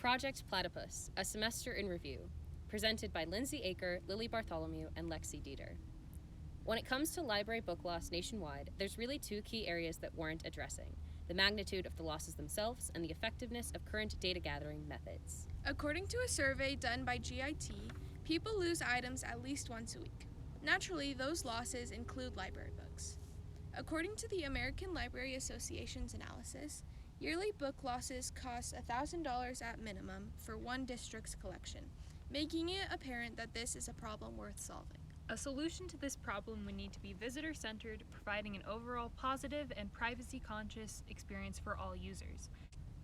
Project Platypus, a semester in review, presented by Lindsey, Aker, Lilly, Bartholomew, and Lexi, Deeter. When it comes to library book loss nationwide, there's really two key areas that warrant addressing: the magnitude of the losses themselves and the effectiveness of current data gathering methods. According to a survey done by GIT, people lose items at least once a week. Naturally, those losses include library books. According to the American Library Association's analysis, yearly book losses cost $1,000 at minimum for one district's collection, making it apparent that this is a problem worth solving. A solution to this problem would need to be visitor-centered, providing an overall positive and privacy-conscious experience for all users.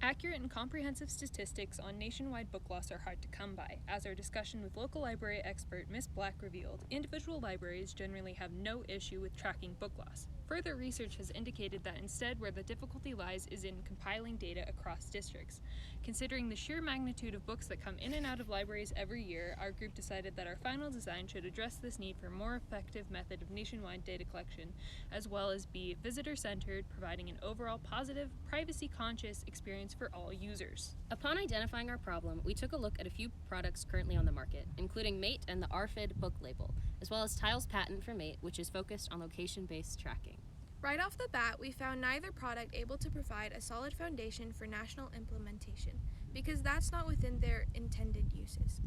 Accurate and comprehensive statistics on nationwide book loss are hard to come by. As our discussion with local library expert Ms. Black revealed, individual libraries generally have no issue with tracking book loss. Further research has indicated that instead where the difficulty lies is in compiling data across districts. Considering the sheer magnitude of books that come in and out of libraries every year, our group decided that our final design should address this need for a more effective method of nationwide data collection, as well as be visitor-centered, providing an overall positive, privacy-conscious experience for all users. Upon identifying our problem, we took a look at a few products currently on the market, including Mate and the RFID book label, as well as Tile's patent for Mate, which is focused on location-based tracking. Right off the bat, we found neither product able to provide a solid foundation for national implementation, because that's not within their intended uses.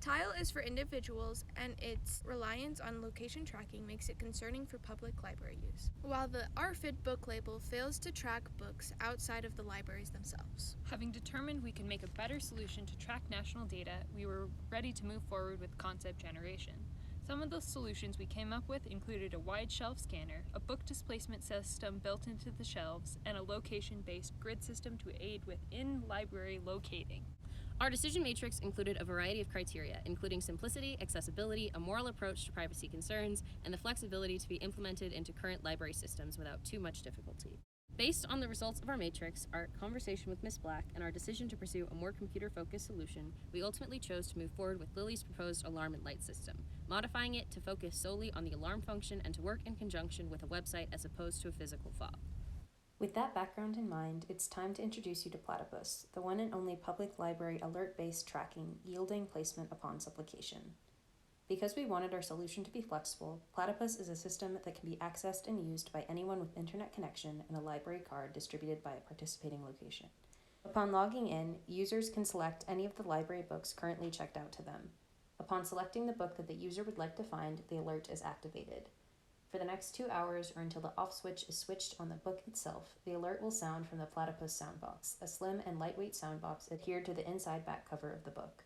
Tile is for individuals, and its reliance on location tracking makes it concerning for public library use, while the RFID book label fails to track books outside of the libraries themselves. Having determined we can make a better solution to track national data, we were ready to move forward with concept generation. Some of the solutions we came up with included a wide shelf scanner, a book displacement system built into the shelves, and a location-based grid system to aid with in-library locating. Our decision matrix included a variety of criteria, including simplicity, accessibility, a moral approach to privacy concerns, and the flexibility to be implemented into current library systems without too much difficulty. Based on the results of our matrix, our conversation with Ms. Black, and our decision to pursue a more computer-focused solution, we ultimately chose to move forward with Lilly's proposed alarm and light system, modifying it to focus solely on the alarm function and to work in conjunction with a website as opposed to a physical fob. With that background in mind, it's time to introduce you to Platypus, the one and only public library alert-based tracking yielding placement upon supplication. Because we wanted our solution to be flexible, Platypus is a system that can be accessed and used by anyone with internet connection and a library card distributed by a participating location. Upon logging in, users can select any of the library books currently checked out to them. Upon selecting the book that the user would like to find, the alert is activated. For the next 2 hours or until the off switch is switched on the book itself, the alert will sound from the Platypus soundbox, a slim and lightweight soundbox adhered to the inside back cover of the book.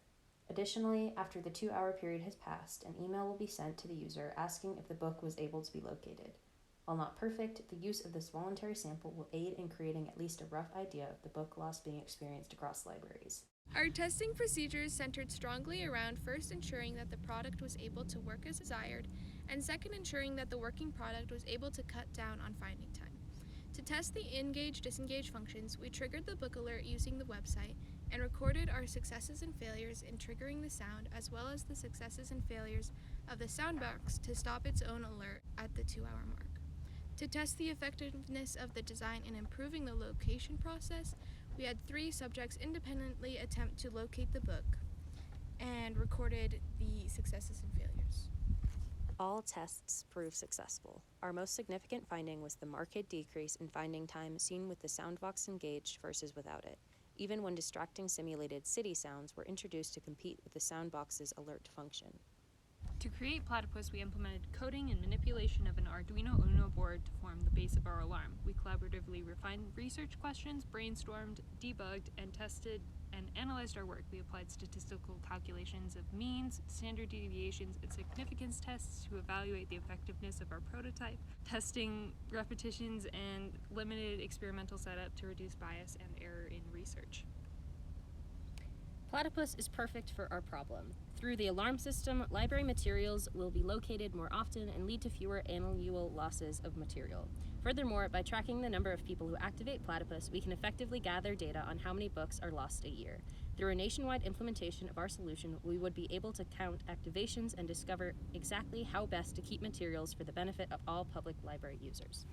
Additionally, after the 2-hour period has passed, an email will be sent to the user asking if the book was able to be located. While not perfect, the use of this voluntary sample will aid in creating at least a rough idea of the book loss being experienced across libraries. Our testing procedures centered strongly around first ensuring that the product was able to work as desired, and second ensuring that the working product was able to cut down on finding time. To test the engage-disengage functions, we triggered the book alert using the website and recorded our successes and failures in triggering the sound, as well as the successes and failures of the soundbox to stop its own alert at the 2-hour mark. To test the effectiveness of the design in improving the location process, we had 3 subjects independently attempt to locate the book and recorded the successes and failures. All tests proved successful. Our most significant finding was the marked decrease in finding time seen with the soundbox engaged versus without it, even when distracting simulated city sounds were introduced to compete with the soundbox's alert function. To create Platypus, we implemented coding and manipulation of an Arduino Uno board to form the base of our alarm. We collaboratively refined research questions, brainstormed, debugged, and tested and analyzed our work. We applied statistical calculations of means, standard deviations, and significance tests to evaluate the effectiveness of our prototype, testing repetitions, and limited experimental setup to reduce bias and error in research. Platypus is perfect for our problem. Through the alarm system, library materials will be located more often and lead to fewer annual losses of material. Furthermore, by tracking the number of people who activate Platypus, we can effectively gather data on how many books are lost a year. Through a nationwide implementation of our solution, we would be able to count activations and discover exactly how best to keep materials for the benefit of all public library users.